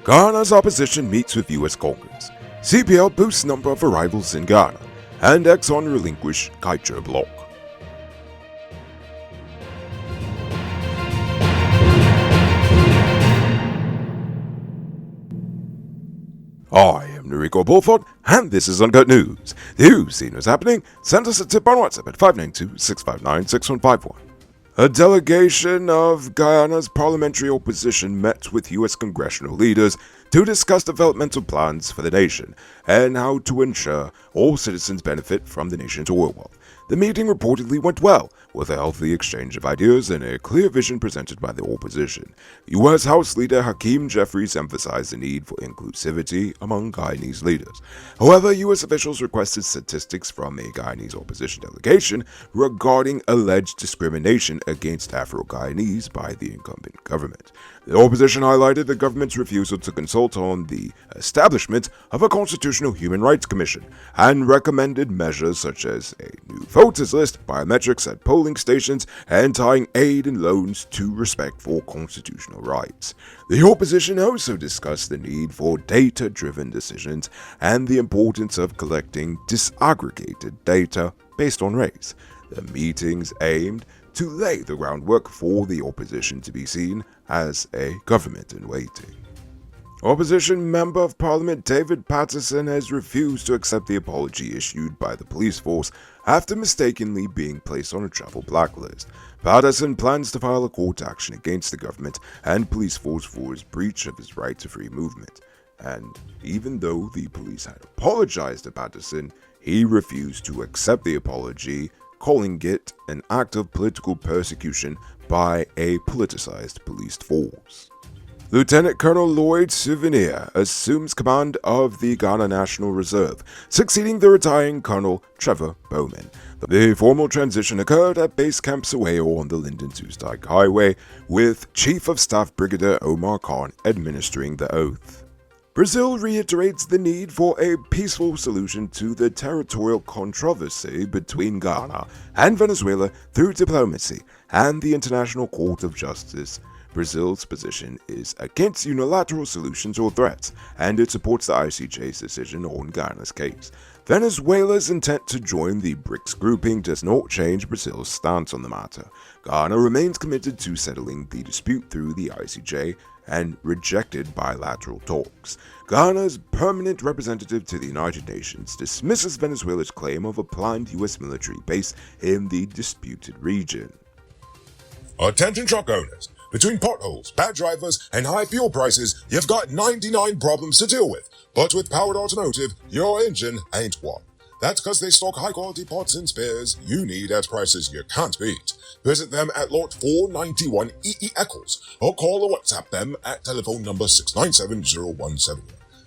Ghana's opposition meets with U.S. Congress. CPL boosts number of arrivals in Ghana. And Exxon relinquish Kaicher block. I am Noriko Bulford, and this is Uncut News. You see what's happening? Send us a tip on WhatsApp at 592-659-6151. A delegation of Guyana's parliamentary opposition met with U.S. congressional leaders to discuss developmental plans for the nation and how to ensure all citizens benefit from the nation's oil wealth. The meeting reportedly went well, with a healthy exchange of ideas and a clear vision presented by the opposition. U.S. House Leader Hakeem Jeffries emphasized the need for inclusivity among Guyanese leaders. However, U.S. officials requested statistics from a Guyanese opposition delegation regarding alleged discrimination against Afro-Guyanese by the incumbent government. The opposition highlighted the government's refusal to consult on the establishment of a constitutional human rights commission and recommended measures such as a new voters list, biometrics at polling stations, and tying aid and loans to respect for constitutional rights. The opposition also discussed the need for data-driven decisions and the importance of collecting disaggregated data based on race. The meetings aimed to lay the groundwork for the opposition to be seen as a government in waiting. Opposition Member of Parliament David Patterson has refused to accept the apology issued by the police force after mistakenly being placed on a travel blacklist. Patterson plans to file a court action against the government and police force for his breach of his right to free movement. And even though the police had apologized to Patterson, he refused to accept the apology, calling it an act of political persecution by a politicized police force. Lieutenant Colonel Lloyd Souvenir assumes command of the Ghana National Reserve, succeeding the retiring Colonel Trevor Bowman. The formal transition occurred at Base Camp Soweo on the Linden-Tustike Highway, with Chief of Staff Brigadier Omar Khan administering the oath. Brazil reiterates the need for a peaceful solution to the territorial controversy between Ghana and Venezuela through diplomacy and the International Court of Justice. Brazil's position is against unilateral solutions or threats, and it supports the ICJ's decision on Ghana's case. Venezuela's intent to join the BRICS grouping does not change Brazil's stance on the matter. Ghana remains committed to settling the dispute through the ICJ and rejected bilateral talks. Ghana's permanent representative to the United Nations dismisses Venezuela's claim of a planned U.S. military base in the disputed region. Attention truck owners. Between potholes, bad drivers, and high fuel prices, you've got 99 problems to deal with. But with Powered Automotive, your engine ain't one. That's because they stock high-quality parts and spares you need at prices you can't beat. Visit them at Lot 491 EE Eccles, or call or WhatsApp them at telephone number 6970171.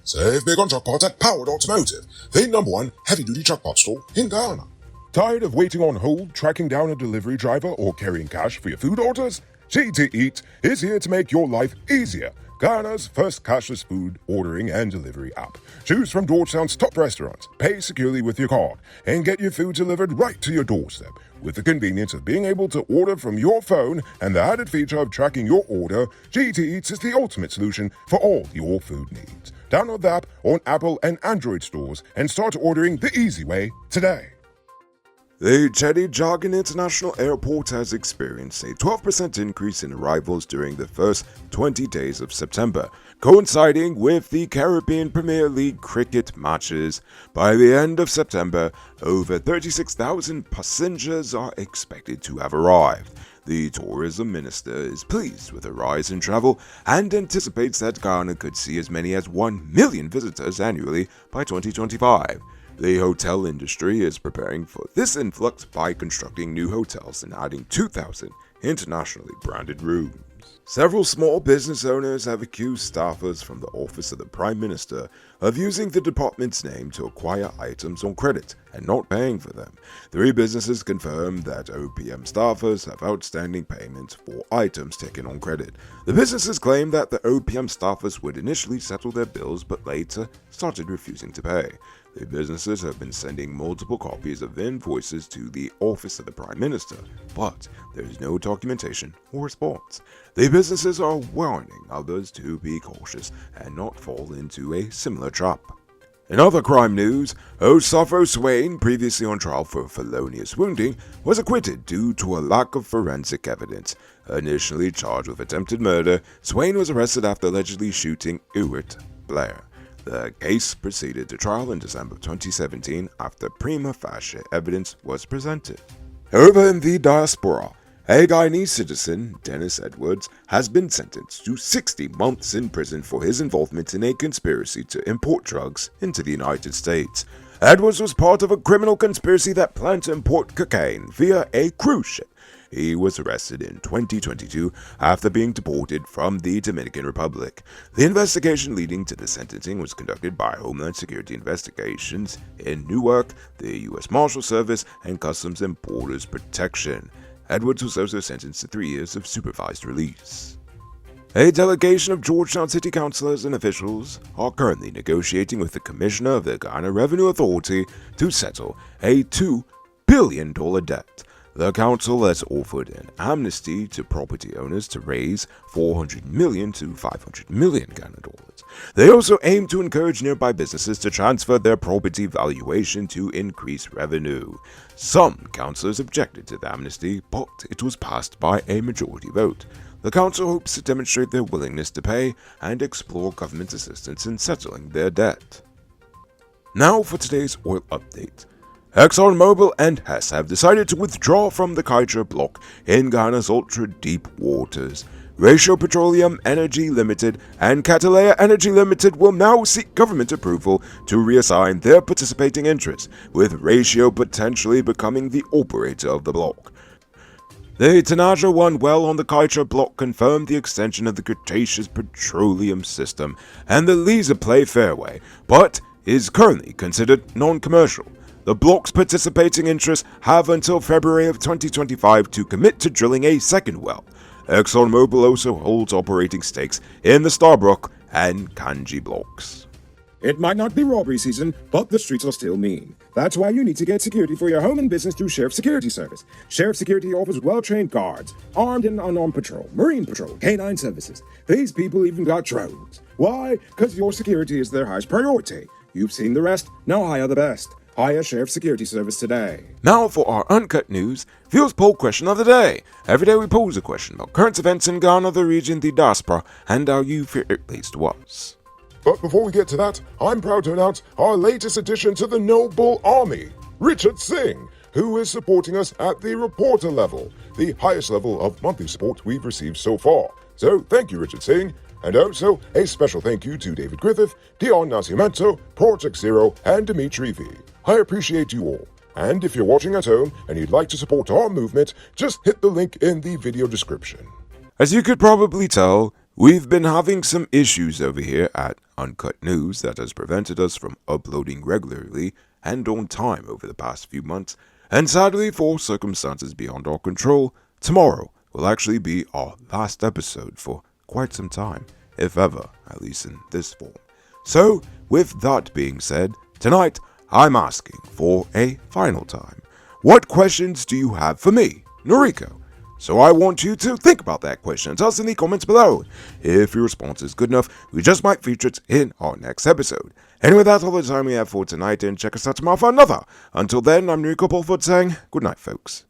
Save big on truck parts at Powered Automotive, the #1 heavy-duty truck parts store in Ghana. Tired of waiting on hold, tracking down a delivery driver, or carrying cash for your food orders? GT Eat is here to make your life easier. Ghana's first cashless food ordering and delivery app. Choose from Georgetown's top restaurants, pay securely with your card, and get your food delivered right to your doorstep. With the convenience of being able to order from your phone and the added feature of tracking your order, GT Eats is the ultimate solution for all your food needs. Download the app on Apple and Android stores and start ordering the easy way today. The Chedi Jagan International Airport has experienced a 12% increase in arrivals during the first 20 days of September, coinciding with the Caribbean Premier League cricket matches. By the end of September, over 36,000 passengers are expected to have arrived. The tourism minister is pleased with the rise in travel and anticipates that Ghana could see as many as 1 million visitors annually by 2025. The hotel industry is preparing for this influx by constructing new hotels and adding 2,000 internationally branded rooms. Several small business owners have accused staffers from the Office of the Prime Minister of using the department's name to acquire items on credit and not paying for them. 3 businesses confirmed that OPM staffers have outstanding payments for items taken on credit. The businesses claim that the OPM staffers would initially settle their bills but later started refusing to pay. The businesses have been sending multiple copies of invoices to the Office of the Prime Minister, but there is no documentation or response. The businesses are warning others to be cautious and not fall into a similar trap. In other crime news, Osafo Swain, previously on trial for felonious wounding, was acquitted due to a lack of forensic evidence. Initially charged with attempted murder, Swain was arrested after allegedly shooting Ewart Blair. The case proceeded to trial in December 2017 after prima facie evidence was presented. Over in the diaspora, a Guyanese citizen, Dennis Edwards, has been sentenced to 60 months in prison for his involvement in a conspiracy to import drugs into the United States. Edwards was part of a criminal conspiracy that planned to import cocaine via a cruise ship. He was arrested in 2022 after being deported from the Dominican Republic. The investigation leading to the sentencing was conducted by Homeland Security Investigations in Newark, the U.S. Marshal Service, and Customs and Borders Protection. Edwards was also sentenced to 3 years of supervised release. A delegation of Georgetown City councilors and officials are currently negotiating with the Commissioner of the Guyana Revenue Authority to settle a $2 billion debt. The council has offered an amnesty to property owners to raise $400 million to $500 million Ghana dollars. They also aim to encourage nearby businesses to transfer their property valuation to increase revenue. Some councillors objected to the amnesty, but it was passed by a majority vote. The council hopes to demonstrate their willingness to pay and explore government assistance in settling their debt. Now for today's oil update. ExxonMobil and Hess have decided to withdraw from the Kaitra block in Ghana's ultra-deep waters. Ratio Petroleum Energy Limited and Catalea Energy Limited will now seek government approval to reassign their participating interests, with Ratio potentially becoming the operator of the block. The Tanaja 1 well on the Kaitra block confirmed the extension of the Cretaceous petroleum system and the Liza Play fairway, but is currently considered non-commercial. The block's participating interests have until February of 2025 to commit to drilling a second well. ExxonMobil also holds operating stakes in the Starbrook and Kanji blocks. It might not be robbery season, but the streets are still mean. That's why you need to get security for your home and business through Sheriff Security Service. Sheriff Security offers well-trained guards, armed and unarmed patrol, marine patrol, canine services. These people even got drones. Why? Because your security is their highest priority. You've seen the rest, now hire the best. Hire Sheriff Security Service today. Now for our Uncut News, Viewers Poll Question of the Day. Every day we pose a question about current events in Ghana, the region, the diaspora, and how you feel it relates to us. But before we get to that, I'm proud to announce our latest addition to the Noble Army, Richard Singh, who is supporting us at the reporter level, the highest level of monthly support we've received so far. So thank you, Richard Singh. And also, a special thank you to David Griffith, Dion Nascimento, Project Zero, and Dimitri V. I appreciate you all. And if you're watching at home and you'd like to support our movement, just hit the link in the video description. As you could probably tell, we've been having some issues over here at Uncut News that has prevented us from uploading regularly and on time over the past few months, and sadly, for circumstances beyond our control, tomorrow will actually be our last episode for quite some time, if ever, at least in this form. So, with that being said, tonight I'm asking for a final time. What questions do you have for me, Noriko? So I want you to think about that question and tell us in the comments below. If your response is good enough, we just might feature it in our next episode. Anyway, that's all the time we have for tonight, and check us out tomorrow for another. Until then, I'm Noriko Bolford saying good night, folks.